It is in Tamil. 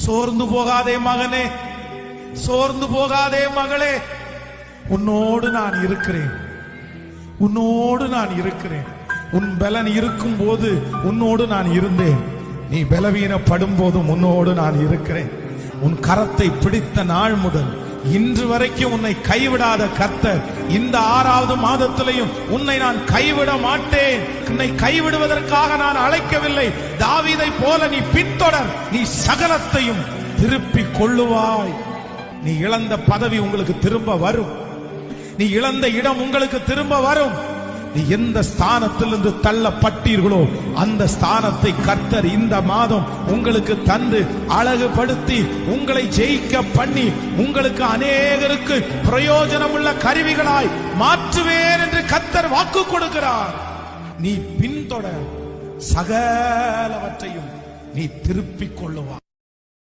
சோர்ந்து போகாதே மகனே, சோர்ந்து போகாதே மகளே, உன்னோடு நான் இருக்கிறேன், உன்னோடு நான் இருக்கிறேன். உன் பலன் இருக்கும் போது உன்னோடு நான் இருந்தேன், நீ பலவீனப்படும் போதும் உன்னோடு நான் இருக்கிறேன். உன் கரத்தை பிடித்த நாள் முதல் இன்று வரைக்கும் உன்னை கைவிடாத கர்த்தர் இந்த 6வது மாதத்திலையும் உன்னை நான் கைவிட மாட்டேன். உன்னை கைவிடுவதற்காக நான் அழைக்கவில்லை. தாவீதை போல நீ பின்தொடர், நீ சகலத்தையும் திருப்பிக் கொள்ளுவாய். நீ இழந்த பதவி உங்களுக்கு திரும்ப வரும், நீ இழந்த இடம் உங்களுக்கு திரும்ப வரும். நீ எந்த ஸ்தானத்திலிருந்து தள்ளப்பட்டீர்களோ அந்த ஸ்தானத்தை கர்த்தர் இந்த மாதம் உங்களுக்கு தந்து அழகுபடுத்தி உங்களை ஜெயிக்க பண்ணி உங்களுக்கு அநேகருக்கு பிரயோஜனம் உள்ள கருவிகளாய் மாற்றுவேன் என்று கர்த்தர் வாக்கு கொடுக்கிறார். நீ பின்தொடர், சகலவற்றையும் நீ திருப்பிக் கொள்ளுவாய்.